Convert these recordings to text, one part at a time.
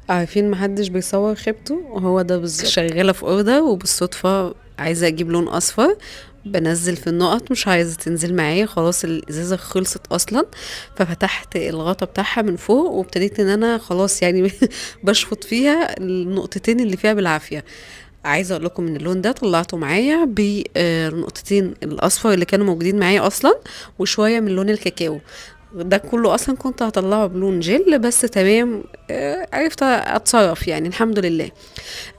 عارفين محدش بيصور خيبته، وهو ده شغالة في أوضة وبالصدفة عايزة أجيب لون أصفر. بنزل في النقط مش عايزة تنزل معايا، خلاص الإزازة خلصت أصلا. ففتحت الغطا بتاعها من فوق وابتديت إن أنا خلاص يعني بشفط فيها النقطتين اللي فيها بالعافية. عايزة أقول لكم إن اللون ده طلعته معايا بنقطتين الأصفر اللي كانوا موجودين معايا أصلا، وشوية من لون الكاكاو. ده كله اصلا كنت هطلعه بلون جل، بس تمام. عرفت اتصرف يعني الحمد لله.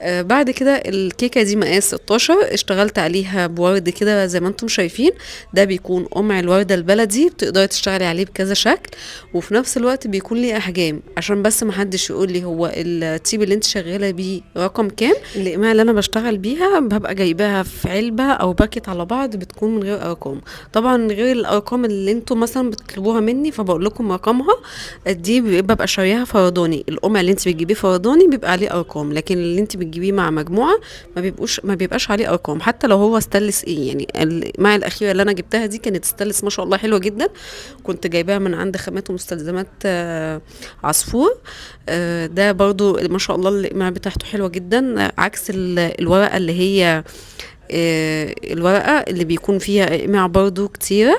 بعد كده الكيكه دي مقاس 16، اشتغلت عليها بورد كده زي ما انتم شايفين. ده بيكون قمع الورده البلدي، بتقدري تشتغلي عليه بكذا شكل، وفي نفس الوقت بيكون ليه احجام عشان بس ما حدش يقول لي هو التيب اللي انت شغاله بيه رقم كام. الاقماع اللي انا بشتغل بيها ببقى جايباها في علبه او باكت على بعض، بتكون من غير ارقام طبعا، غير الارقام اللي انتم مثلا بتطلبوها مني، فبقول لكم رقمها. دي ببقى شاريها فرداني. القمع اللي انت بتجيبيه فرداني بيبقى عليه ارقام، لكن اللي انت بتجيبيه مع مجموعه ما بيبقاش عليه ارقام، حتى لو هو استانلس. ايه يعني الماعه الاخيره اللي انا جبتها دي كانت استانلس ما شاء الله حلوه جدا. كنت جايباها من عند خامات ومستلزمات عصفور. ده برضو ما شاء الله الاقماع بتاعته حلوه جدا، عكس الورقه اللي هي الورقة اللي بيكون فيها اقماع برضو كتيرة.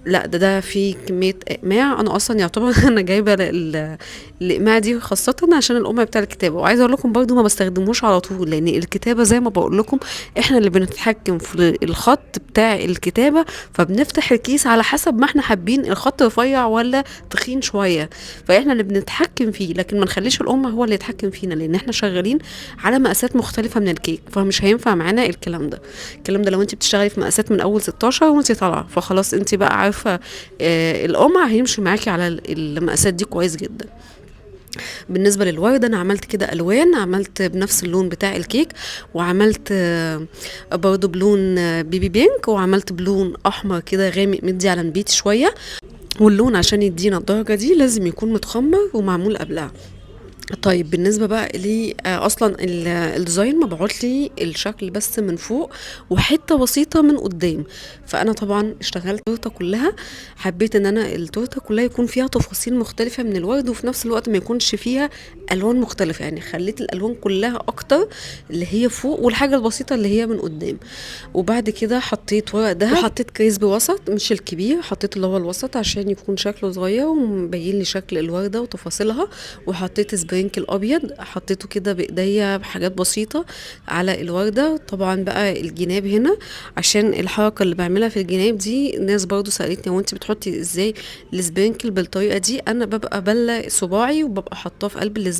لا، ده فيه كمية اقماع. انا اصلا يعتبر انا جايبة الاقماع دي خاصة عشان القمع بتاع الكتابة. وعايزة اقول لكم برضو ما بستخدموش على طول، لان الكتابة زي ما بقول لكم احنا اللي بنتحكم في الخط بتاع الكتابة. فبنفتح الكيس على حسب ما احنا حابين الخط رفيع ولا تخين شوية، فاحنا اللي بنتحكم فيه. لكن ما نخليش القمع هو اللي يتحكم فينا، لان احنا شغالين على مقاسات مختلفة من الكيك، فمش هينفع معانا الكلام ده لو انت بتشتغلي في مقاسات من اول 16 وانت طالعه، فخلاص انت بقى عارفه القمع هيمشي معاكي على المقاسات دي كويس جدا. بالنسبه للورد انا عملت كده الوان، عملت بنفس اللون بتاع الكيك، وعملت برضو بلون بيبي بينك، وعملت بلون احمر كده غامق مدي على نبيتي شويه. واللون عشان يدينا الدرجه دي لازم يكون متخمر ومعمول قبلها. طيب بالنسبة بقى لي اصلا الديزاين مبعوت لي الشكل بس من فوق وحتة بسيطة من قدام. فانا طبعا اشتغلت التورته كلها. حبيت ان انا التورته كلها يكون فيها تفاصيل مختلفة من الورد، وفي نفس الوقت ما يكونش فيها الوان مختلفة، يعني خليت الالوان كلها اكتر اللي هي فوق، والحاجة البسيطة اللي هي من قدام. وبعد كده حطيت ورق دهب، وحطيت كريسبي وسط مش الكبير، حطيت اللي هو الوسط عشان يكون شكله صغير ومبين لي شكل الوردة وتفاصيلها. وحطيت سبرينكل ابيض، حطيته كده بايديا بحاجات بسيطه على الورده. طبعا بقى الجناب هنا، عشان الحركه اللي بعملها في الجناب دي الناس برضو سالتني هو انت بتحطي ازاي السبرينكل بالطريقه دي. انا ببقى بله صباعي وببقى حاطاه في قلب السبرينكل